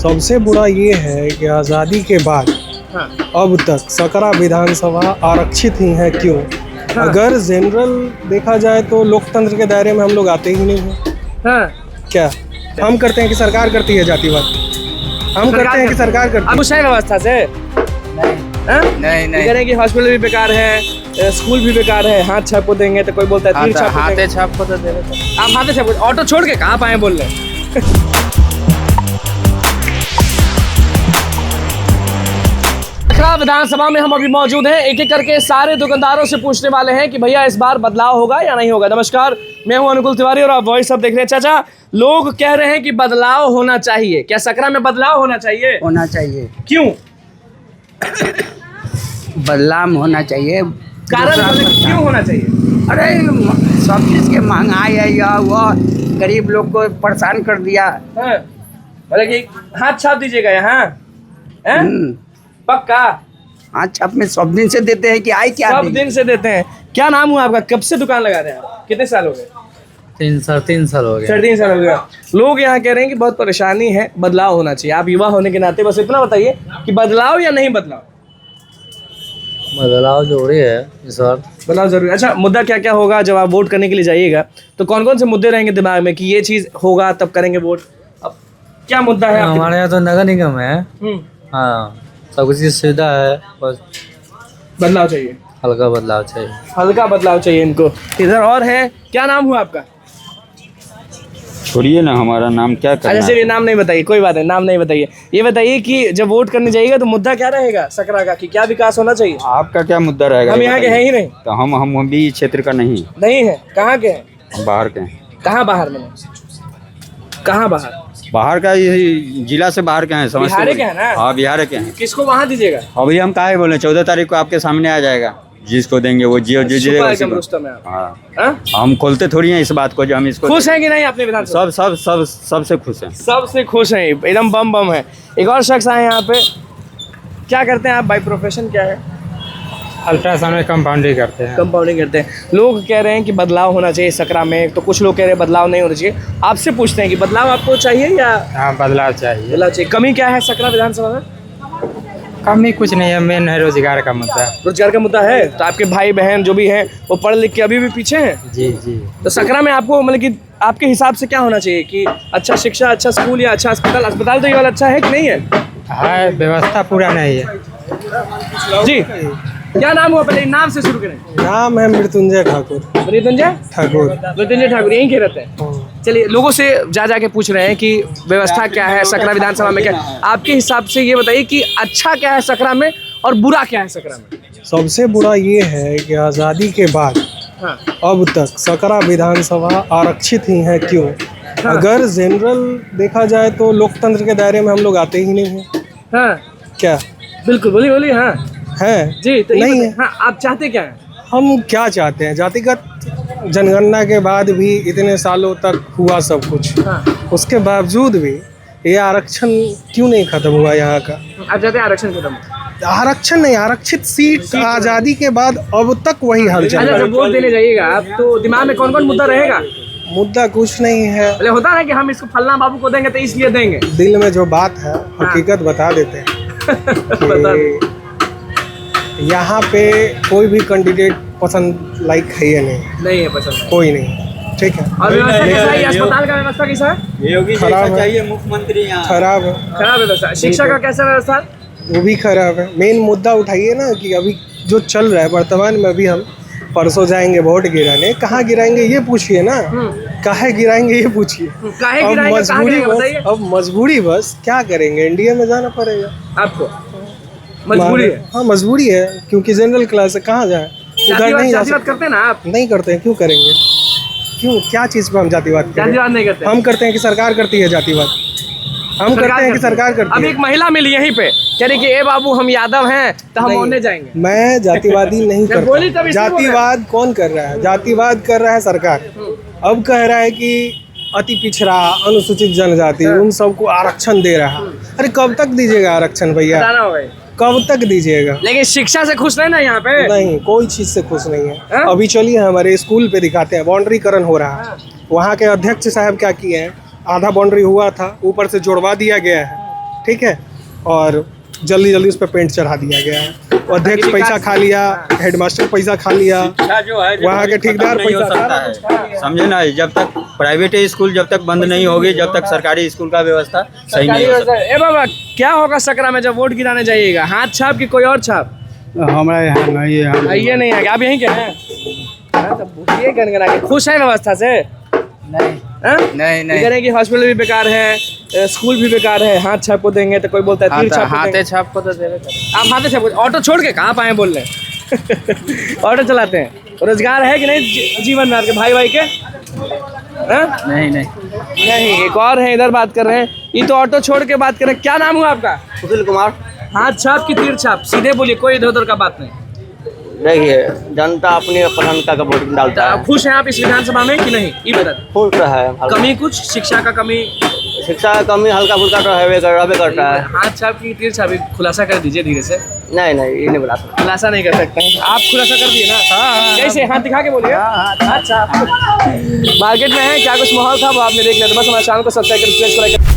सबसे बुरा ये है कि आज़ादी के बाद हाँ। अब तक सकरा विधानसभा आरक्षित ही है। क्यों? हाँ। अगर जनरल देखा जाए तो लोकतंत्र के दायरे में हम लोग आते ही नहीं हैं। हाँ। क्या हम करते हैं कि सरकार करती है जातिवाद? हम करते हैं कि सरकार करती अब कुछ है व्यवस्था से? नहीं कह रहे हैं कि हॉस्पिटल भी बेकार है, स्कूल भी बेकार है, हाथ छाप को देंगे तो कोई बोलता है तीर छाप को देंगे। हाथे छाप को तो दे देते हैं। आप हाथे छाप को, ऑटो छोड़ के कहाँ पाए बोल रहे हैं? विधानसभा में हम अभी मौजूद हैं। एक एक करके सारे दुकानदारों से पूछने वाले हैं कि भैया इस बार बदलाव होगा या नहीं होगा। नमस्कार, मैं हूं अनुकुल तिवारी और आप वॉइस अब देख रहे हैं। चाचा, लोग कह रहे हैं कि बदलाव होना चाहिए, क्या सकरा में बदलाव होना चाहिए? होना चाहिए। क्यों? बदलाव होना चाहिए। कारण क्यों होना चाहिए? अरे सब चीज के महंगाई है, या वह गरीब लोग को परेशान कर दिया। हाँ, बोले कि हाथ छाप दीजिएगा यहाँ, हैं? पक्का हाँ, छाप में सब दिन से देते हैं कि आई क्या सब दिन से देते हैं। क्या नाम हुआ आपका? कब से दुकान लगा रहे हैं आप? कितने साल हो गए? 3 साल हो गए। 3.5 साल हो गया। लोग यहाँ कह रहे हैं कि बहुत परेशानी है, बदलाव होना चाहिए। आप युवा होने के नाते बस इतना बताइए कि बदलाव या नहीं बदलाव? बदलाव जरूरी है इस बार। बदलाव जरूरी। अच्छा, मुद्दा क्या क्या होगा जब आप वोट करने के लिए जाइएगा? तो कौन कौन से मुद्दे रहेंगे दिमाग में कि ये चीज होगा तब करेंगे वोट? अब क्या मुद्दा है आपके? हमारे यहाँ तो नगर निगम है। हम्म, हाँ, सब कुछ की सुविधा है, बस बदलाव चाहिए, हल्का बदलाव चाहिए। हल्का बदलाव चाहिए इनको। इधर और है, क्या नाम हुआ आपका? छोड़िए ना, हमारा नाम क्या करना अच्छा चलिए, नाम नहीं बताइए, कोई बात नहीं, नाम नहीं बताइए। ये बताइए कि जब वोट करने जाइएगा तो मुद्दा क्या रहेगा सकरा का, कि क्या विकास होना चाहिए? आपका क्या मुद्दा रहेगा? हम ये यहाँ के हैं बताइए। ही नहीं। तो हम भी इस क्षेत्र का नहीं है। कहाँ के हैं? हम बाहर के हैं। कहाँ बाहर में? कहाँ बाहर? बाहर का, ये जिला से बाहर के हैं, समझते बिहार हो? के हैं ना? हाँ, बिहार के हैं। किसको वहाँ दीजिएगा? अभी हम काहे बोले, 14 तारीख को आपके सामने आ जाएगा। जिसको देंगे वो जियो जो छुपा है जियो। क्या रुस्तम में आप? हाँ, हाँ? हम खोलते थोड़ी हैं इस बात को जो हम इसको। खुश हैं कि नहीं अपने विधानसभा? सब सब सब सबसे खुश हैं। सबसे खुश हैं, एकदम बम बम है। एक और शख्स आए यहाँ पे। क्या करते हैं आप? बाय प्रोफेशन क्या है? अल्ट्रासाउंड में कंपाउंडिंग करते हैं। कंपाउंडिंग करते हैं। लोग कह रहे हैं कि बदलाव होना चाहिए सकरा में, तो कुछ लोग कह रहे हैं बदलाव नहीं होना चाहिए। आपसे पूछते हैं कि बदलाव आपको चाहिए या? हाँ, बदलाव चाहिए। बदलाव चाहिए। कमी क्या है सकरा विधानसभा में? कमी कुछ नहीं है, मेन है रोजगार का मुद्दा। रोजगार का मुद्दा है। तो आपके भाई बहन जो भी हैं वो पढ़ लिख के अभी भी पीछे हैं। जी जी। तो सकरा में आपको मतलब कि आपके हिसाब से क्या होना चाहिए कि अच्छा शिक्षा, अच्छा स्कूल या अच्छा अस्पताल? अस्पताल तो ये वाला अच्छा है कि नहीं है? हाँ, व्यवस्था पूरा नहीं है। जी, क्या नाम हुआ? पहले नाम से शुरू करें। नाम है मृत्युंजय ठाकुर। मृत्युंजय ठाकुर यहीं के रहते हैं। चलिए, लोगों से जा के पूछ रहे हैं कि व्यवस्था क्या है सकरा विधानसभा में, क्या आपके हिसाब से ये बताइए कि अच्छा क्या है सकरा में और बुरा क्या है सकरा में? सबसे बुरा ये है कि आज़ादी के बाद हाँ। अब तक सकरा विधानसभा आरक्षित ही है। क्यों? हाँ। अगर जनरल देखा जाए तो लोकतंत्र के दायरे में हम लोग आते ही नहीं हैं। हाँ, क्या बिल्कुल, बोलिए। हाँ है? जी, तो नहीं है। हाँ, आप चाहते क्या हैं? हम क्या चाहते हैं? जातिगत जनगणना के बाद भी इतने सालों तक हुआ सब कुछ, हाँ। उसके बावजूद भी ये आरक्षण क्यों नहीं खत्म हुआ यहाँ का? आप चाहते हैं आरक्षण खत्म? आरक्षण नहीं, आरक्षित सीट आज़ादी के बाद अब तक वही हाल चल अच्छा, रहा है। जब वोट देने जाइएगा आप तो दिमाग में कौन कौन मुद्दा रहेगा? मुद्दा कुछ नहीं है, पहले होता है ना कि हम इसको फलना बाबू को देंगे तो इसलिए देंगे। दिल में जो बात है हकीकत बता देते हैं बता दो। कि यहाँ पे कोई भी कैंडिडेट पसंद लायक है या नहीं है पसंद, कोई नहीं। ठीक है। और व्यवस्था कैसा है? अस्पताल का व्यवस्था कैसा है? योगी खराब है। चाहिए मुख्यमंत्री यहाँ। खराब है, खराब व्यवस्था। शिक्षा का कैसा व्यवस्था? वो भी खराब है। मेन मुद्दा उठाइए ना कि अभी जो चल रहा है वर्तमान में, अभी हम परसों जाएंगे वोट गिराने, कहाँ गिराएंगे ये पूछिए ना, काहे गिराएंगे ये पूछिए। काहे अब गिराएंगे, कहाँ मजबूरी गिराएंगे बस, बताइए? अब मजबूरी बस, क्या करेंगे, इंडिया में जाना पड़ेगा आपको मजबूरी है। हाँ, मजबूरी है, क्योंकि जनरल क्लास है, कहाँ जाए, उधर नहीं जा जातिवाद सकते। करते हैं ना आप? नहीं करते हैं, क्यों करेंगे? क्यों, क्या चीज़ पे हम जातिवाद करें? जातिवाद नहीं करते। हम करते हैं कि सरकार करती है जातिवाद? हम करते हैं कि सरकार करती अब है? एक महिला मिली यहीं पे, कह रही कि ए बाबू हम यादव हैं तो हम होने जाएंगे। मैं जातिवादी नहीं जब बोली तब करता। इसलिए बोल रहे हैं। जातिवाद कौन कर रहा है? जातिवाद कर रहा है सरकार। अब कह रहा है कि अति पिछड़ा, अनुसूचित जनजाति, उन सबको आरक्षण दे रहा है। अरे कब तक दीजिएगा आरक्षण भैया? बताना होगा। कब तक दीजिएगा? लेकिन शिक्षा से खुश नहीं ना यहाँ पे? नहीं, कोई चीज से खुश नहीं है। हाँ? अभी चलिए हमारे स्कूल पे दिखाते हैं, बाउंड्रीकरण हो रहा है। वहाँ के अध्यक्ष साहब क्या किए हैं, आधा बाउंड्री हुआ था, ऊपर से जोड़वा दिया गया है। ठीक है, और जल्दी जल्दी उस पर पेंट चढ़ा दिया गया है। अध्यक्ष पैसा खा लिया, हेडमास्टर पैसा खा लिया, जो है वहाँ के ठेकेदार नहीं हो पैसा सकता है, समझे ना। जब तक प्राइवेट स्कूल जब तक बंद नहीं होगी, जब तक सरकारी स्कूल का व्यवस्था सही नहीं हो सकता। ए बाबा, क्या होगा सकरा में जब वोट गिराने जाइएगा? हाथ छाप कि कोई और छाप? हमारे यहाँ नहीं है। ये नहीं है, आप यहीं के हैं? हाँ, तो पूछिए गनगना के। खुश है व्यवस्था से? नहीं हाँ? नहीं ये कह रहे हैं कि हॉस्पिटल भी बेकार है, स्कूल भी बेकार है, हाथ छाप को देंगे तो कोई बोलता है तीर छाप को देंगे। छाप को तो देवे। आप हाथे छाप को, ऑटो छोड़ के कहाँ पाए बोल रहे ऑटो चलाते हैं, रोजगार है कि नहीं जीवन में आपके भाई भाई के? हाँ? नहीं नहीं नहीं, एक और है इधर बात कर रहे हैं, ये तो ऑटो छोड़ के बात कर रहे हैं। क्या नाम हुआ आपका? सुशील कुमार। हाथ छाप की तीर छाप? सीधे बोलिए, कोई इधर उधर का बात नहीं। देखिए, जनता अपने पसंद का वोट डालता आप है। खुश हैं आप इस विधानसभा में कि नहीं, ये बता दें। खुश है। कमी कुछ शिक्षा का कमी, शिक्षा का कमी हल्का फुल्का तो रहबे करता है। हाथ छाप की तीर छाप खुलासा कर दीजिए धीरे से। नहीं नहीं, ये नहीं बुला सकता। खुलासा नहीं कर सकते हैं आप, खुलासा कर दिए ना। कैसे हाथ दिखा के बोलिए। अच्छा, मार्केट में है क्या कुछ माहौल था वो आपने देख लिया, तो बस हमारे चैनल को सब्सक्राइब कर प्रेस को लाइक